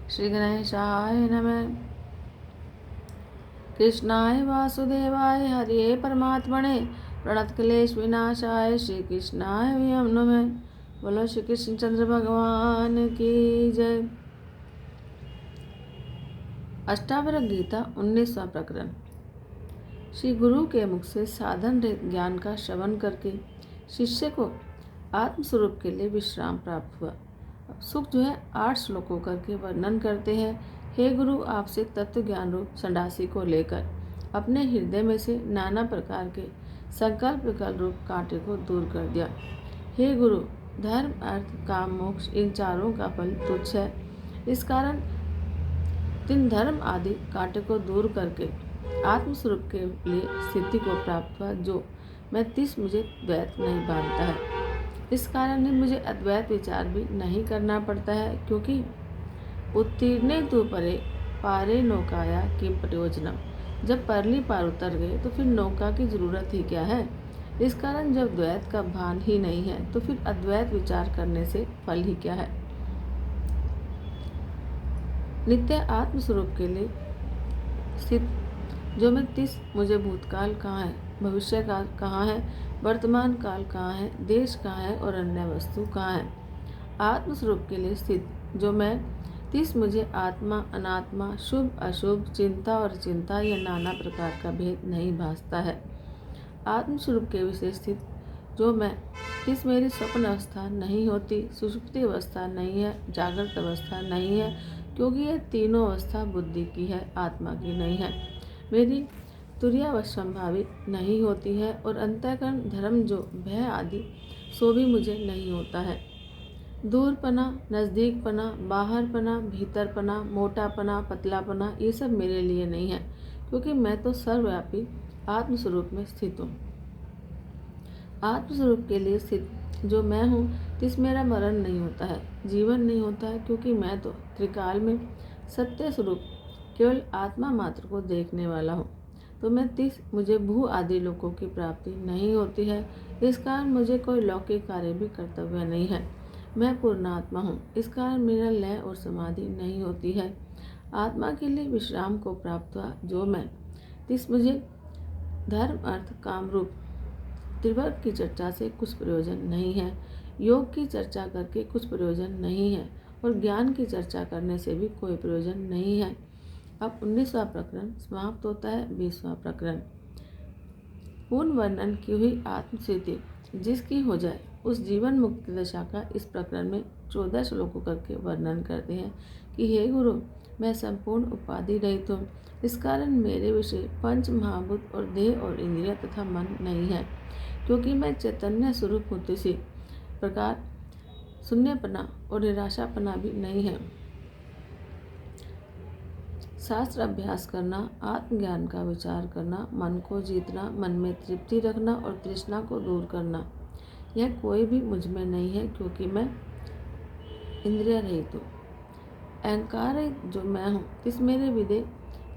श्री गणेशाय नमः। कृष्णाय वासुदेवाय हरिये परमात्मने प्रणत क्लेश विनाशाय श्री कृष्णाय वयं नमः। बोलो श्री कृष्ण चंद्र भगवान की जय। अष्टावक्र गीता 19वां प्रकरण। श्री गुरु के मुख से साधन रहित ज्ञान का श्रवण करके शिष्य को आत्मस्वरूप के लिए विश्राम प्राप्त हुआ। अब सुख जो है 8 श्लोकों करके वर्णन करते हैं। हे गुरु, आपसे तत्व ज्ञान रूप संडासी को लेकर अपने हृदय में से नाना प्रकार के संकल्प विकल्प रूप कांटे को दूर कर दिया। हे गुरु, धर्म अर्थ काम मोक्ष इन चारों का फल तुच्छ है। इस कारण 3 धर्म आदि कांटे को दूर करके आत्मस्वरूप के लिए स्थिति को प्राप्त हुआ, जो मैं तिस मुझे द्वैत नहीं बांधता है। इस कारण ही मुझे अद्वैत विचार भी नहीं करना पड़ता है, क्योंकि उत्तीर्णे तु परे पारे नौकाया किम प्रयोजनम। जब परली पार उतर गए तो फिर नौका की जरूरत ही क्या है। इस कारण जब द्वैत का भान ही नहीं है तो फिर अद्वैत विचार करने से फल ही क्या है। नित्य आत्मस्वरूप के लिए स्थित जो मैं तिस मुझे भूतकाल कहाँ है, भविष्य काल कहाँ है, वर्तमान काल कहाँ है, देश कहाँ है और अन्य वस्तु कहाँ है। आत्मस्वरूप के लिए स्थित जो मैं तिस मुझे आत्मा अनात्मा शुभ अशुभ चिंता और चिंता या नाना प्रकार का भेद नहीं भासता है। आत्मस्वरूप के विषय स्थित जो मैं तिस मेरी स्वप्न अवस्था नहीं होती, सुषुप्ति अवस्था नहीं है, जागृत अवस्था नहीं है, क्योंकि ये तीनों अवस्था बुद्धि की है, आत्मा की नहीं है। मेरी तुर्यावश्यंभावी नहीं होती है और अंतःकरण धर्म जो भय आदि सो भी मुझे नहीं होता है। दूरपना, नज़दीकपना, बाहरपना, भीतरपना, मोटापना, पतलापना ये सब मेरे लिए नहीं है, क्योंकि मैं तो सर्वव्यापी आत्मस्वरूप में स्थित हूँ। आत्मस्वरूप के लिए स्थित जो मैं हूँ तिस मेरा मरण नहीं होता है, जीवन नहीं होता है, क्योंकि मैं तो त्रिकाल में सत्य स्वरूप केवल आत्मा मात्र को देखने वाला हूँ। तो मैं तिस मुझे भू आदि लोकों की प्राप्ति नहीं होती है। इस कारण मुझे कोई लौकिक कार्य भी कर्तव्य नहीं है। मैं पूर्णात्मा हूँ, इस कारण मेरा लय और समाधि नहीं होती है। आत्मा के लिए विश्राम को प्राप्त हुआ जो मैं तिस मुझे धर्म अर्थ काम रूप त्रिवर्ग की चर्चा से कुछ प्रयोजन नहीं है, योग की चर्चा करके कुछ प्रयोजन नहीं है और ज्ञान की चर्चा करने से भी कोई प्रयोजन नहीं है। अब 19वां प्रकरण समाप्त होता है। 20वां प्रकरण पूर्ण वर्णन की हुई आत्मस्थिति जिसकी हो जाए उस जीवन मुक्ति दशा का इस प्रकरण में 14 श्लोकों करके वर्णन करते हैं कि हे गुरु, मैं संपूर्ण उपाधि रहित हूँ। इस कारण मेरे विषय पंच महाभूत और देह और इंद्रिय तथा मन नहीं है, क्योंकि मैं चैतन्य स्वरूप हूँ। इसी प्रकार शून्यपना और निराशापना भी नहीं है। शास्त्र अभ्यास करना, आत्मज्ञान का विचार करना, मन को जीतना, मन में तृप्ति रखना और तृष्णा को दूर करना, यह कोई भी मुझ में नहीं है, क्योंकि मैं इंद्रिय रहित हूँ। अहंकार रहित जो मैं हूँ इस मेरे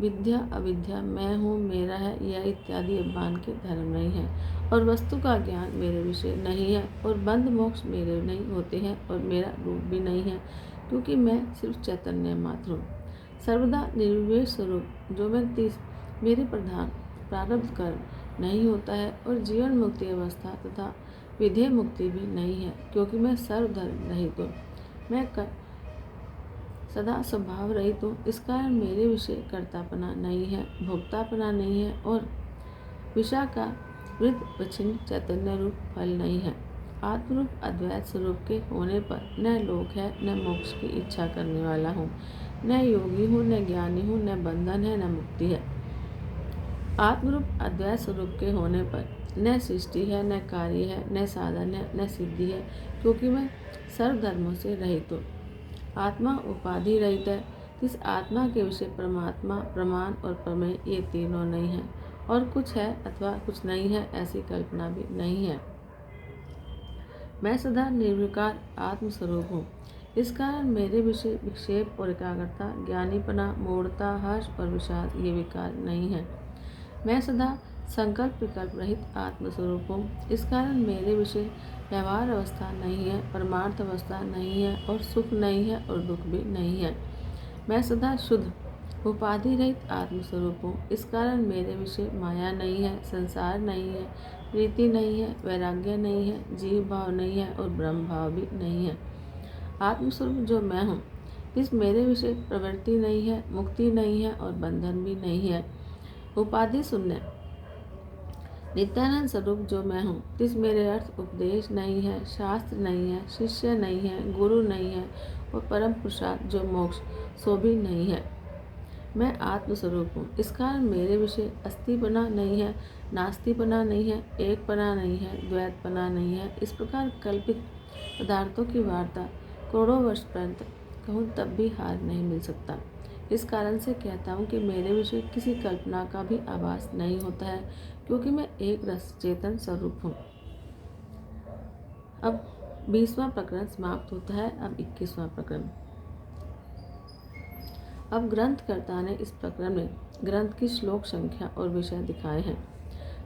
विद्या अविद्या, मैं हूँ, मेरा है, यह इत्यादि अभिमान के धर्म नहीं है और वस्तु का ज्ञान मेरे विषय नहीं है और बंध मोक्ष मेरे नहीं होते हैं और मेरा रूप भी नहीं है, क्योंकि मैं सिर्फ चैतन्य मात्र हूँ। सर्वदा निर्विशेष स्वरूप जो मैं तिस मेरे प्रधान प्रारब्ध कर्म नहीं होता है और जीवन मुक्ति अवस्था तथा विधेय मुक्ति भी नहीं है, क्योंकि मैं सर्वधर्म रहित हूँ। मैं सदा स्वभाव रहित हूँ। इस कारण मेरे विषय कर्तापना नहीं है, भोक्तापना नहीं है और विषय का वृत्त चैतन्य रूप फल नहीं है। आत्मरूप अद्वैत स्वरूप के होने पर न लोक है, न मोक्ष की इच्छा करने वाला हूँ, न योगी हूँ, न ज्ञानी हूँ, न बंधन है, न मुक्ति है। आत्मरूप अद्वैत स्वरूप के होने पर न सृष्टि है, न कार्य है, न साधन है, न सिद्धि है, क्योंकि मैं सर्वधर्मों से रहित हूँ। आत्मा उपाधि रहित है। इस आत्मा के विषय परमात्मा, प्रमाण और प्रमेय ये तीनों नहीं है और कुछ है अथवा कुछ नहीं है ऐसी कल्पना भी नहीं है। मैं सदा निर्विकार आत्मस्वरूप हूँ। इस कारण मेरे विषय विक्षेप और एकाग्रता, ज्ञानीपना, मूढ़ता, हर्ष और विषाद ये विकार नहीं है। मैं सदा संकल्प विकल्प रहित आत्मस्वरूप हूँ। इस कारण मेरे विषय व्यवहार अवस्था नहीं है, परमार्थ अवस्था नहीं है और सुख नहीं है और दुख भी नहीं है। मैं सदा शुद्ध उपाधि रहित आत्मस्वरूप हूँ। इस कारण मेरे विषय माया नहीं है, संसार नहीं है, प्रीति नहीं है, वैराग्य नहीं है, जीव भाव नहीं है और ब्रह्म भाव भी नहीं है। आत्मस्वरूप जो मैं हूँ, इस मेरे विषय प्रवृत्ति नहीं है, मुक्ति नहीं है और बंधन भी नहीं है। उपाधि शून्य नित्यानंद स्वरूप जो मैं हूँ, इस मेरे अर्थ उपदेश नहीं है, शास्त्र नहीं है, शिष्य नहीं है, गुरु नहीं है और परम पुरुषार्थ जो मोक्ष सो भी नहीं है। मैं आत्मस्वरूप हूँ। इस कारण मेरे विषय अस्थिपना नहीं है, नास्तिपना नहीं है, एकपना नहीं है, द्वैतपना नहीं है। इस प्रकार कल्पित पदार्थों की वार्ता करोड़ों वर्ष पर्यंत कहूँ तब भी हार नहीं मिल सकता। इस कारण से कहता हूँ कि मेरे विषय किसी कल्पना का भी आभास नहीं होता है, क्योंकि मैं एक रस चेतन स्वरूप हूँ। अब 20वां प्रकरण समाप्त होता है। अब 21वां प्रकरण। अब ग्रंथकर्ता ने इस प्रकरण में ग्रंथ की श्लोक संख्या और विषय दिखाए हैं।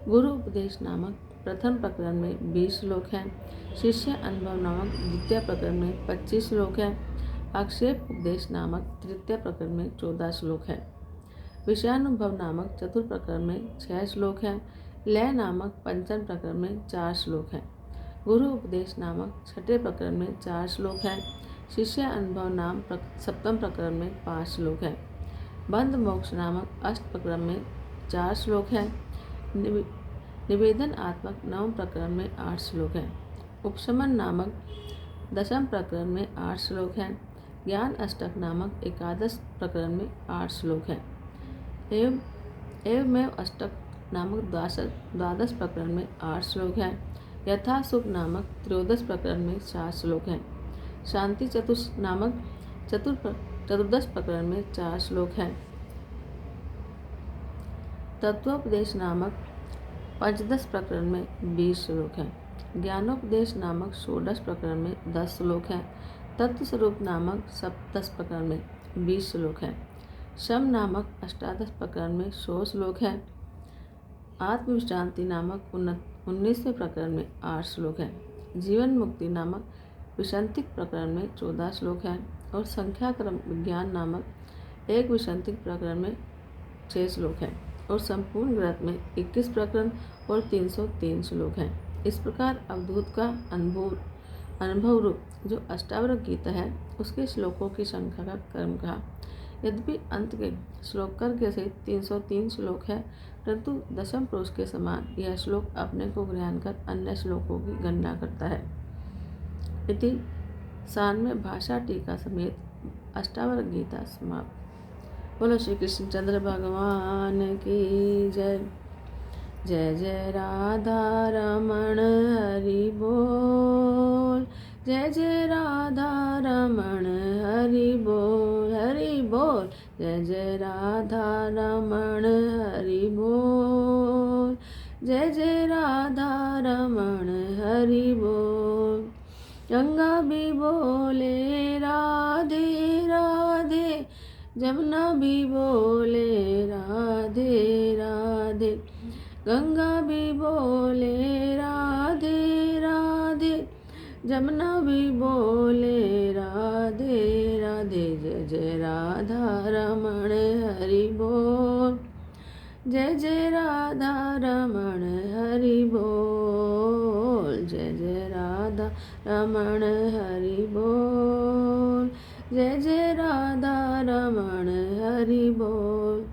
गुरु उपदेश नामक प्रथम प्रकरण में 20 श्लोक हैं। शिष्य अनुभव नामक द्वितीय प्रकरण में 25 श्लोक हैं। आक्षेप उपदेश नामक तृतीय प्रकरण में 14 श्लोक हैं। विषयानुभव नामक चतुर्थ प्रकरण में 6 श्लोक हैं। लय नामक पंचम प्रकरण में 4 श्लोक हैं। गुरु उपदेश नामक छठे प्रकरण में 4 श्लोक हैं। शिष्य अनुभव नाम सप्तम प्रकरण में 5 श्लोक हैं। बंध मोक्ष नामक अष्ट प्रकरण में 4 श्लोक हैं। निवेदन आत्मक नवम प्रकरण में 8 श्लोक हैं। उपशमन नामक दशम प्रकरण में 8 श्लोक हैं। ज्ञान अष्टक नामक एकादश प्रकरण में 8 श्लोक हैं। एवमेव अष्टक नामक द्वादश प्रकरण में 8 श्लोक हैं। यथा सुख नामक त्रयोदश प्रकरण में 4 श्लोक हैं। शांति चतुष नामक चतुर्दश प्रकरण में 4 श्लोक हैं। तत्वोपदेश नामक पंचदश प्रकरण में 20 श्लोक हैं। ज्ञानोपदेश नामक षोडश प्रकरण में 10 श्लोक हैं। तत्व स्वरूप नामक सप्तदश प्रकरण में 20 श्लोक हैं। शम नामक अष्टादश प्रकरण में 100 श्लोक हैं। आत्मविश्रांति नामक 19वें प्रकरण में 8 श्लोक हैं। जीवन मुक्ति नामक विसंतिक प्रकरण में 14 श्लोक हैं और संख्याक्रम विज्ञान नामक एक विसंतिक प्रकरण में 6 श्लोक हैं और संपूर्ण ग्रंथ में 21 प्रकरण और 303 श्लोक हैं। इस प्रकार अवधूत का अनुभव रूप जो अष्टावक्र गीता है उसके श्लोकों की संख्या का क्रम कहा। यद्यपि अंत के श्लोक के से 303 श्लोक है, परंतु दशम पुरुष के समान यह श्लोक अपने को ग्रहण कर अन्य श्लोकों की गणना करता है। इति 96 भाषा टीका समेत अष्टावक्र गीता समाप्त। बोलो श्री कृष्णचंद्र भगवान की जय। जय जय राधा रमण हरि बोल। जय जय राधा रमण हरि बोल, हरि बोल। जय जय राधा रमण हरि बोल। जय जय राधा रमण हरि बोल। गंगा भी बोले राधे राधे, जमुना भी बोले राधे राधे। गंगा भी बोले राधे राधे, जमुना भी बोले राधे राधे। जय जय राधा रमण हरि बोल। जय जय राधा रमण हरि बोल। जय जय राधा रमण हरि बोल। जय जय राधा रमण हरि बोल।